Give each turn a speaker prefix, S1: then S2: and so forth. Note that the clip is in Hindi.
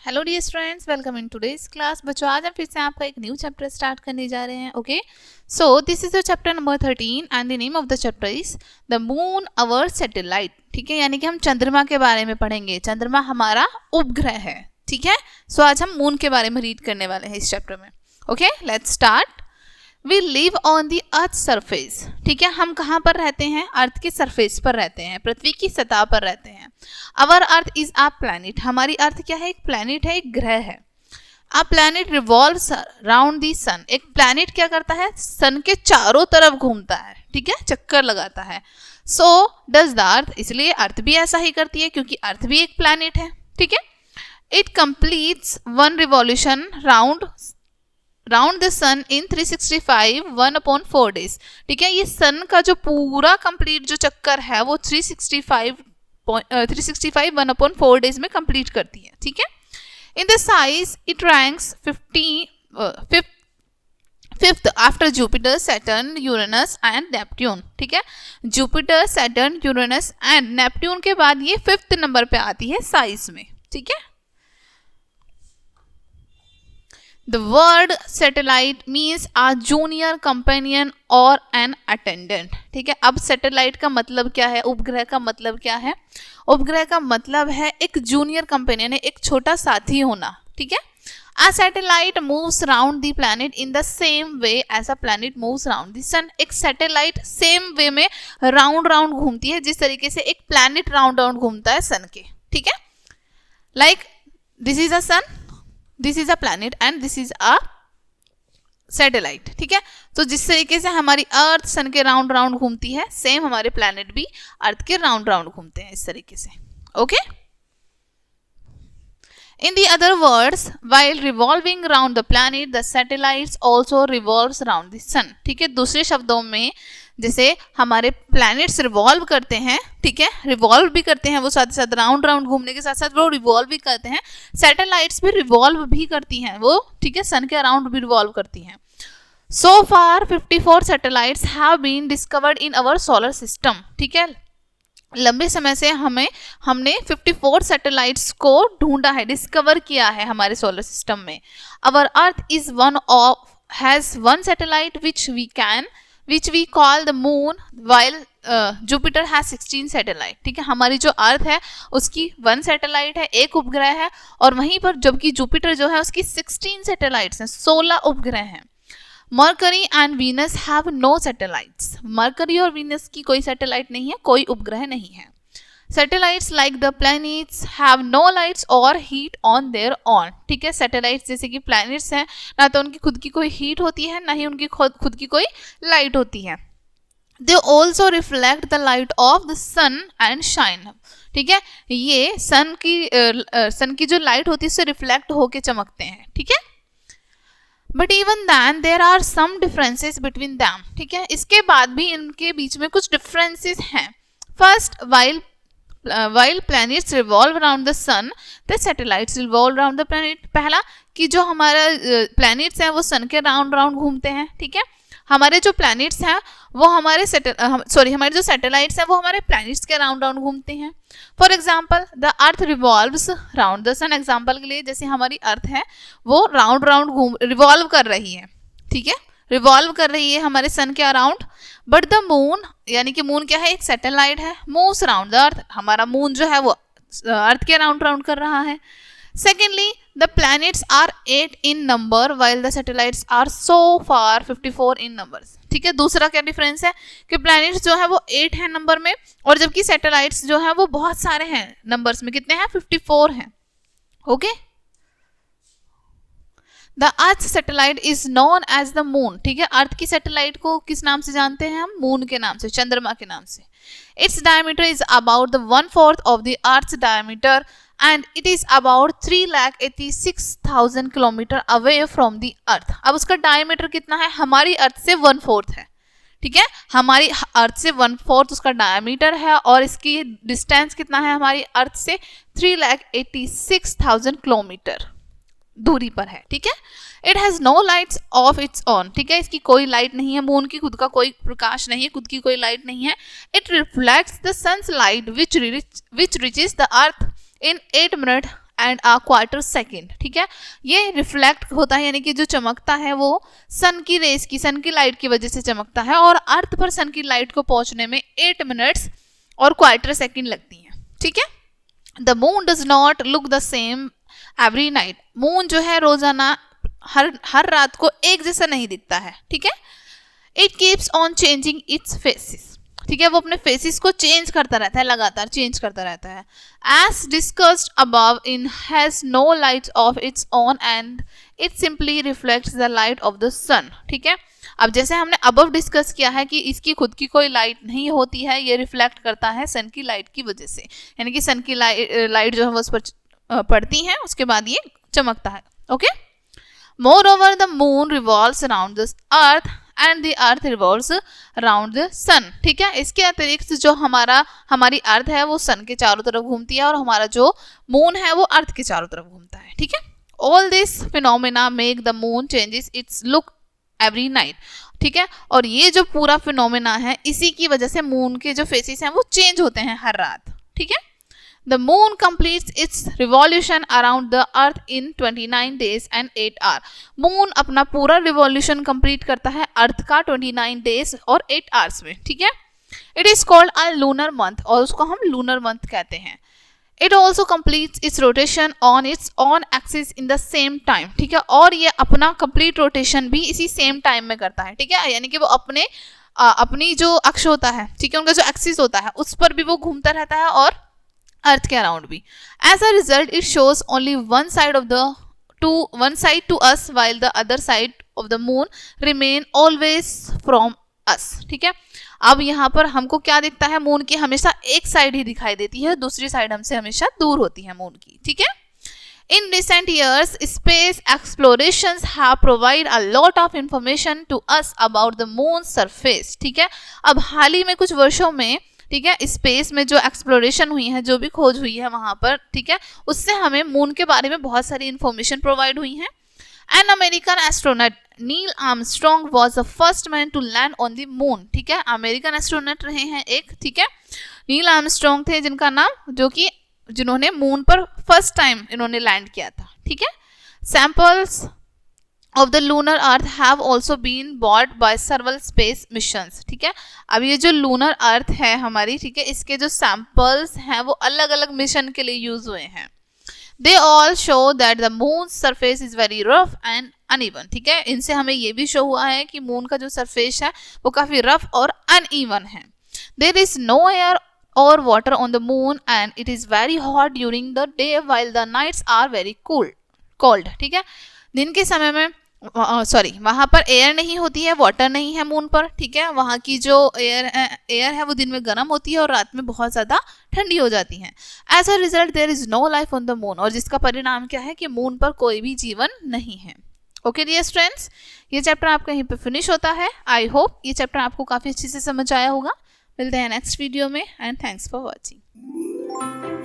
S1: Hello dear students, welcome in today's class. बच्चों, आज हम फिर से आपका एक न्यू चैप्टर स्टार्ट करने जा रहे हैं। Okay, so this is the chapter number 13 and the name of the chapter is the moon our satellite. ठीक है, यानी कि हम चंद्रमा के बारे में पढ़ेंगे। चंद्रमा हमारा उपग्रह है। ठीक है, सो आज हम मून के बारे में रीड करने वाले हैं इस चैप्टर में। Okay, let's start. We live on the earth surface. ठीक है, हम कहाँ पर रहते हैं? अर्थ के सरफेस पर रहते हैं, पृथ्वी की सतह पर रहते हैं। अवर अर्थ इज अ प्लैनेट। हमारी अर्थ क्या है? एक प्लैनेट है, एक ग्रह है। A planet revolves around the sun. एक प्लैनेट क्या करता है? सन के चारों तरफ घूमता है। ठीक है, चक्कर लगाता है। So does the earth. इसलिए अर्थ भी ऐसा ही करती है, क्योंकि अर्थ भी एक प्लैनेट है। ठीक है, it completes one revolution round the sun in 365 1/4 days. ठीक है, ये सन का जो पूरा कंप्लीट जो चक्कर है वो 365 1/4 डेज में कंप्लीट करती है। ठीक है, in the size it ranks 5th after Jupiter, Saturn, Uranus and Neptune. ठीक है, Jupiter, Saturn, Uranus and Neptune के बाद ये 5th नंबर पे आती है साइज में। ठीक है, The word satellite means a junior companion or an attendant. ठीक है, अब सैटेलाइट का मतलब क्या है? उपग्रह का मतलब क्या है? उपग्रह का मतलब है एक जूनियर कंपेनियन, एक छोटा साथी होना। ठीक है, A satellite moves round the planet in the same way as a planet moves round the sun. एक सैटेलाइट सेम वे में राउंड राउंड घूमती है, जिस तरीके से एक प्लैनेट राउंड राउंड घूमता है सन के। ठीक है, like this is a sun, this is a planet and this is a satellite. ठीक है, तो जिस तरीके से हमारी अर्थ सन के राउंड राउंड घूमती है, सेम हमारे प्लैनेट भी अर्थ के राउंड राउंड घूमते हैं इस तरीके से। Okay, in the other words, while revolving around the planet, the satellites also revolves around the sun. ठीक है, दूसरे शब्दों में जैसे हमारे प्लैनेट्स रिवॉल्व करते हैं, ठीक है, रिवॉल्व भी करते हैं वो, साथ साथ राउंड राउंड घूमने के साथ साथ वो रिवॉल्व भी करते हैं। सैटेलाइट्स भी रिवॉल्व भी करती हैं वो, ठीक है, सन के अराउंड भी रिवॉल्व करती हैं। So far 54 satellites have been discovered in our solar system. ठीक है, लंबे समय से हमने 54 सैटेलाइट्स को ढूंढा है, डिस्कवर किया है हमारे सोलर सिस्टम में। Our earth is has one satellite which we call the moon, while Jupiter has 16 satellite. ठीक है, हमारी जो अर्थ है उसकी 1 सैटेलाइट है, एक उपग्रह है, और वहीं पर जबकि जुपिटर जो है उसकी 16 सैटेलाइट्स हैं, 16 उपग्रह हैं। Mercury and Venus have no satellites. Mercury और वीनस की कोई सैटेलाइट नहीं है, कोई उपग्रह नहीं है। Satellites like the planets have no lights और हीट ऑन देयर ऑन। ठीक है, सैटेलाइट्स जैसे कि प्लैनेट्स हैं, ना तो उनकी खुद की कोई हीट होती है, ना ही उनकी खुद की कोई लाइट होती है। They also reflect the light of the sun and shine. ठीक है, ये सन की जो लाइट होती है उससे रिफ्लेक्ट होके चमकते हैं। ठीक है, but even then there are some differences between them. ठीक है, इसके बाद भी इनके बीच में कुछ डिफरेंसेस हैं। First, while planets revolve around the sun, the satellites revolve around the planet. पहला कि जो हमारा planets हैं वो सन के राउंड राउंड घूमते हैं। ठीक है, हमारे जो planets हैं वो हमारे जो satellites हैं वो हमारे planets के राउंड राउंड घूमते हैं। For example, the earth revolves round the sun. Example के लिए जैसे हमारी अर्थ है वो राउंड राउंड रिवॉल्व कर रही है। ठीक है, रिवॉल्व कर रही है हमारे सन के अराउंड। बट द मून, यानी कि मून क्या है? एक सैटेलाइट है, मूव्स अराउंड द अर्थ। हमारा मून जो है वो अर्थ के राउंड राउंड कर रहा है। Secondly, the planets are 8 in number while the satellites are so far 54 in numbers. ठीक है, दूसरा क्या डिफरेंस है कि प्लैनेट्स जो है वो 8 है नंबर में, और जबकि सैटेलाइट्स जो है वो बहुत सारे हैं नंबर्स में। कितने हैं? 54 हैं। Okay, the earth satellite is known as the moon. ठीक है, अर्थ की सैटेलाइट को किस नाम से जानते हैं हम? मून के नाम से, चंद्रमा के नाम से। Its diameter is about the 1/4 of the earth's diameter and it is about 3,86,000 kilometre away from the earth. अब उसका डायमीटर कितना है? हमारी अर्थ से 1/4 है। ठीक है, हमारी अर्थ से 1/4 उसका डायमीटर है, और इसकी डिस्टेंस कितना है हमारी अर्थ से? 3,86,000 किलोमीटर दूरी पर है। ठीक है, it has no lights of its own. ठीक है, इसकी कोई लाइट नहीं है, मून की खुद का कोई प्रकाश नहीं है, खुद की कोई लाइट नहीं है। It reflects the sun's light which reaches the earth in 8 minutes and a quarter second, ठीक है। ये रिफ्लेक्ट होता है, यानी कि जो चमकता है वो सन की रेस की, सन की लाइट की वजह से चमकता है, और अर्थ पर सन की लाइट को पहुंचने में 8 मिनट्स और क्वार्टर सेकेंड लगती हैं, ठीक है। The moon does not look the same every night, moon जो है रोजाना हर रात को एक जैसा नहीं दिखता है, ठीक है। It keeps on changing it's faces, ठीक है, वो अपने फेसिस को चेंज करता रहता है, लगातार चेंज करता रहता है। As discussed above, in has no light of its own and it simply reflects the light of the sun, ठीक है। अब जैसे हमने अबव डिस्कस किया है कि इसकी खुद की कोई लाइट नहीं होती है, ये रिफ्लेक्ट करता है सन की लाइट की वजह से, यानी कि सन की लाइट जो है वो उस पर पड़ती है, उसके बाद ये चमकता है, okay. Moreover the moon revolves around the earth and the earth revolves around the sun, ठीक है। इसके अतिरिक्त जो हमारी अर्थ है वो सन के चारों तरफ घूमती है, और हमारा जो मून है वो अर्थ के चारों तरफ घूमता है, ठीक है। All this phenomena make the moon changes it's look every night, ठीक है। और ये जो पूरा फिनोमेना है, इसी की वजह से मून के जो फेसेस हैं वो चेंज होते हैं हर रात, ठीक है। The moon completes its revolution around the earth in 29 days and 8 hours. Moon अपना पूरा रिवॉल्यूशन कंप्लीट करता है अर्थ का 29 डेज और 8 आवर्स में, ठीक है। It is called a lunar month, और उसको हम लूनर मंथ कहते हैं। It also completes it's rotation on it's on axis in the same time, ठीक है। और ये अपना कंप्लीट रोटेशन भी इसी सेम टाइम में करता है, ठीक है, यानी कि वो अपनी जो अक्ष होता है, ठीक है, उनका जो एक्सिस होता है उस पर भी वो घूमता रहता है, और अर्थ के अराउंड भी। As a result it shows only one side to us while the other side of the moon remain always from us, ठीक है। अब यहाँ पर हमको क्या दिखता है, मून की हमेशा एक साइड ही दिखाई देती है, दूसरी साइड हमसे हमेशा दूर होती है मून की, ठीक है। In recent years, space explorations have provided a lot of information to us about the moon's surface, ठीक है। अब हाल ही में कुछ वर्षों में, ठीक है, स्पेस में जो एक्सप्लोरेशन हुई है, जो भी खोज हुई है वहां पर, ठीक है, उससे हमें मून के बारे में बहुत सारी इंफॉर्मेशन प्रोवाइड हुई है। An American astronaut Neil Armstrong was the first man to land on the moon, ठीक है। अमेरिकन एस्ट्रोनॉट रहे हैं एक, ठीक है, नील आर्मस्ट्रॉन्ग थे जिनका नाम, जिन्होंने मून पर फर्स्ट टाइम इन्होंने लैंड किया था, ठीक है। Samples of the lunar earth have also been bought by several space missions, ठीक है। अब ये जो lunar earth है हमारी, ठीक है, इसके जो सैंपल्स हैं वो अलग अलग मिशन के लिए यूज हुए हैं। They all show that the moon's surface is very rough and uneven, ठीक है। इनसे हमें ये भी शो हुआ है कि मून का जो सरफेस है वो काफी रफ और अनइवन है। There is no air or water on the moon and it is very hot during the day while the nights are very cold, ठीक है। दिन के समय में वहां पर एयर नहीं होती है, वाटर नहीं है मून पर, ठीक है। वहां की जो एयर है वो दिन में गर्म होती है और रात में बहुत ज्यादा ठंडी हो जाती है। As a result there is no life on the moon, और जिसका परिणाम क्या है कि मून पर कोई भी जीवन नहीं है। ओके डियर फ्रेंड्स, ये चैप्टर आपका यहीं पे फिनिश होता है। आई होप ये चैप्टर आपको काफी अच्छे से समझ आया होगा। मिलते हैं नेक्स्ट वीडियो में, एंड थैंक्स फॉर वॉचिंग।